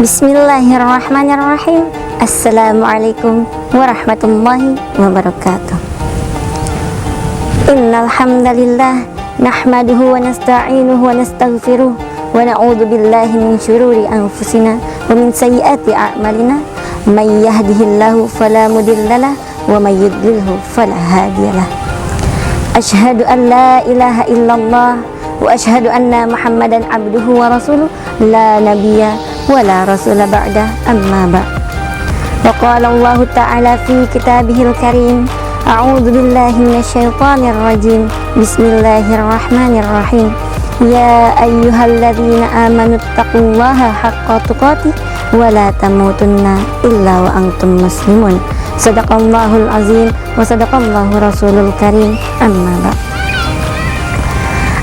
Bismillahirrahmanirrahim. Assalamualaikum warahmatullahi wabarakatuh. Innal hamdalillah nahmaduhu wa nasta'inuhu wa nastaghfiruh wa na'udzu billahi min syururi anfusina wa min sayyiati a'malina. May yahdihillahu fala mudhillalah wa may yudlilhu fala hadiyalah. Asyhadu an la ilaha illallah wa asyhadu anna Muhammadan abduhu wa rasuluh la nabiyya wa la rasula ba'da amma ba'. Wa qala Allah ta'ala fi kitabihil karim, a'udzu billahi minasyaitonir rajim. Bismillahirrahmanirrahim. Ya ayyuhalladzina amanu taqullaha haqqa tuqatih wa la tamutunna illa wa antum muslimun. Sadaqallahul azim wa sadaqallahu rasulul karim. Amma ba'.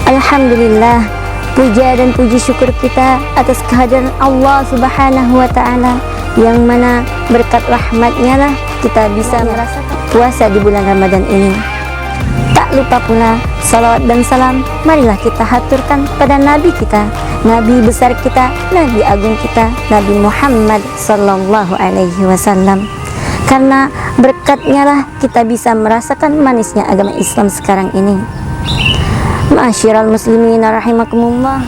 Alhamdulillah, puja dan puji syukur kita atas kehadiran Allah Subhanahu wa ta'ala, yang mana berkat rahmatnya lah kita bisa merasakan puasa di bulan Ramadan ini. Tak lupa pula salawat dan salam marilah kita haturkan pada Nabi kita, Nabi besar kita, Nabi agung kita, Nabi Muhammad sallallahu alaihi wasallam. Karena berkatnya lah kita bisa merasakan manisnya agama Islam sekarang ini. Ma'asyiral muslimin rahimakumullah,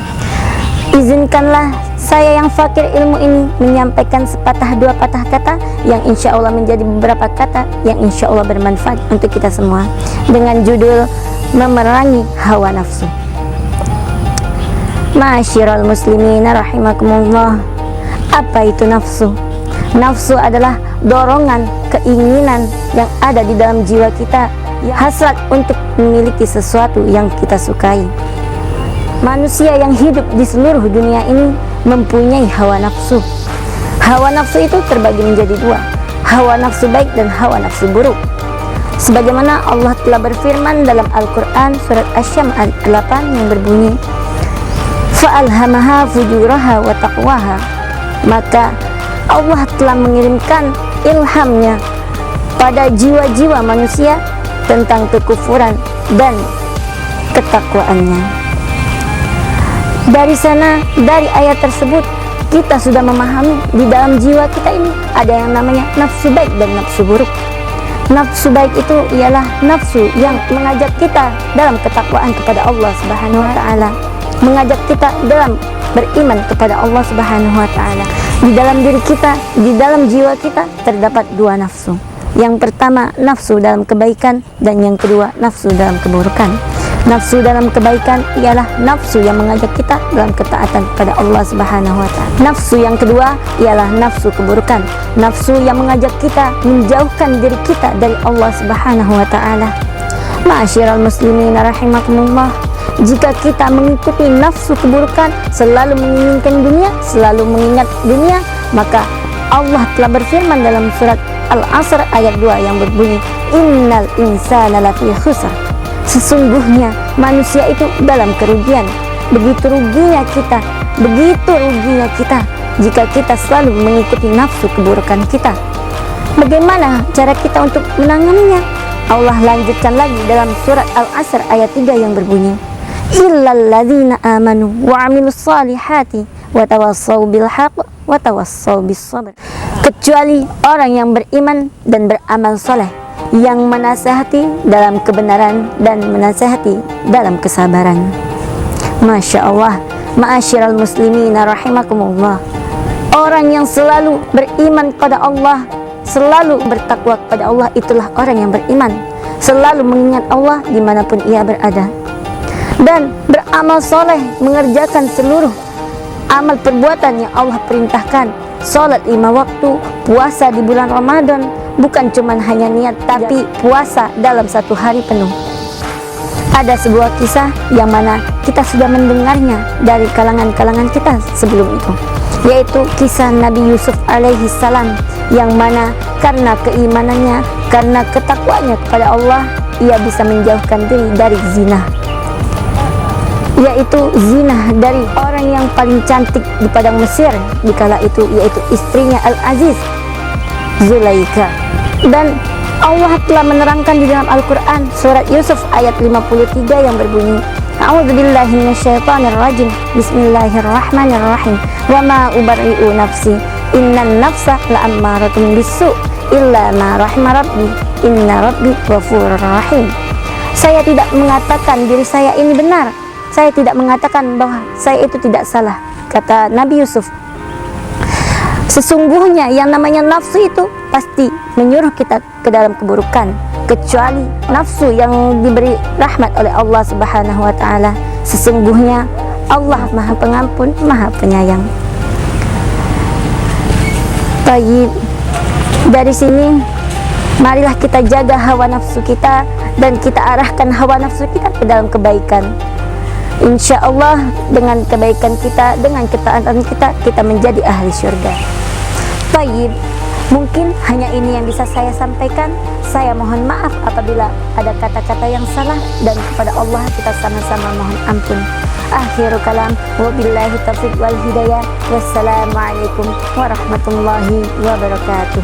izinkanlah saya yang fakir ilmu ini menyampaikan sepatah dua patah kata yang insya Allah menjadi beberapa kata yang insya Allah bermanfaat untuk kita semua, dengan judul memerangi hawa nafsu. Ma'asyiral muslimin rahimakumullah, apa itu nafsu? Nafsu adalah dorongan, keinginan yang ada di dalam jiwa kita, hasrat untuk memiliki sesuatu yang kita sukai. Manusia yang hidup di seluruh dunia ini mempunyai hawa nafsu. Hawa nafsu itu terbagi menjadi dua, hawa nafsu baik dan hawa nafsu buruk. Sebagaimana Allah telah berfirman dalam Al-Quran surat Asy-Syams ayat 8 yang berbunyi, fa'alhamaha fujuraha wa taqwaha. Maka Allah telah mengirimkan ilhamnya pada jiwa-jiwa manusia tentang kekufuran dan ketakwaannya. Dari sana, dari ayat tersebut, kita sudah memahami di dalam jiwa kita ini ada yang namanya nafsu baik dan nafsu buruk. Nafsu baik itu ialah nafsu yang mengajak kita dalam ketakwaan kepada Allah Subhanahu wa ta'ala, mengajak kita dalam beriman kepada Allah Subhanahu wa ta'ala. Di dalam diri kita, di dalam jiwa kita terdapat dua nafsu. Yang pertama nafsu dalam kebaikan, dan yang kedua nafsu dalam keburukan. Nafsu dalam kebaikan ialah nafsu yang mengajak kita dalam ketaatan kepada Allah Subhanahu wa ta'ala. Nafsu yang kedua ialah nafsu keburukan, nafsu yang mengajak kita menjauhkan diri kita dari Allah Subhanahu wa ta'ala. Ma'asyiral muslimin rahimakumullah, jika kita mengikuti nafsu keburukan, selalu menginginkan dunia, selalu mengingat dunia, maka Allah telah berfirman dalam surat Al-Asr ayat 2 yang berbunyi, innal insana lafi khusr. Sesungguhnya manusia itu dalam kerugian. Begitu ruginya kita jika kita selalu mengikuti nafsu keburukan kita. Bagaimana cara kita untuk menanganinya? Allah lanjutkan lagi dalam surat Al-Asr ayat 3 yang berbunyi, illal ladzina amanu wa 'amilus solihati wa tawassaw bil haqq wa tawassaw bis sabr. Kecuali orang yang beriman dan beramal soleh, yang menasihati dalam kebenaran dan menasihati dalam kesabaran. Masya Allah, ma'asyiral muslimin rahimakumullah, orang yang selalu beriman kepada Allah, selalu bertakwa kepada Allah, itulah orang yang beriman, selalu mengingat Allah dimanapun ia berada, dan beramal soleh, mengerjakan seluruh amal perbuatan yang Allah perintahkan. Salat 5 waktu, puasa di bulan Ramadan, bukan cuma hanya niat, tapi puasa dalam 1 hari penuh. Ada sebuah kisah yang mana kita sudah mendengarnya dari kalangan-kalangan kita sebelum itu, yaitu kisah Nabi Yusuf alaihi salam, yang mana karena keimanannya, karena ketakwaannya kepada Allah, ia bisa menjauhkan diri dari zina, yaitu zina dari orang yang paling cantik di padang Mesir di kala itu, yaitu istrinya Al-Aziz, Zulaikha. Dan Allah telah menerangkan di dalam Al-Quran surat Yusuf ayat 53 yang berbunyi, A'udzubillahi minasyaitonirrajim. Bismillahirrahmanirrahim. Wa ma ubarri'u nafsi. Innan nafsa la'ammaratun bisu' illa ma rahima rabbi. Inna rabbi ghafurur rahim. Saya tidak mengatakan diri saya ini benar. Saya tidak mengatakan bahwa saya itu tidak salah. Kata Nabi Yusuf, sesungguhnya yang namanya nafsu itu pasti menyuruh kita ke dalam keburukan, kecuali nafsu yang diberi rahmat oleh Allah Subhanahu wa taala. Sesungguhnya Allah Maha Pengampun, Maha Penyayang. Baik, dari sini marilah kita jaga hawa nafsu kita dan kita arahkan hawa nafsu kita ke dalam kebaikan. Insya Allah dengan kebaikan kita, dengan ketaatan kita, kita menjadi ahli surga. Baik, mungkin hanya ini yang bisa saya sampaikan. Saya mohon maaf apabila ada kata-kata yang salah, dan kepada Allah kita sama-sama mohon ampun. Akhirul kalam, wabillahi taufiq wal hidayah. Wassalamualaikum warahmatullahi wabarakatuh.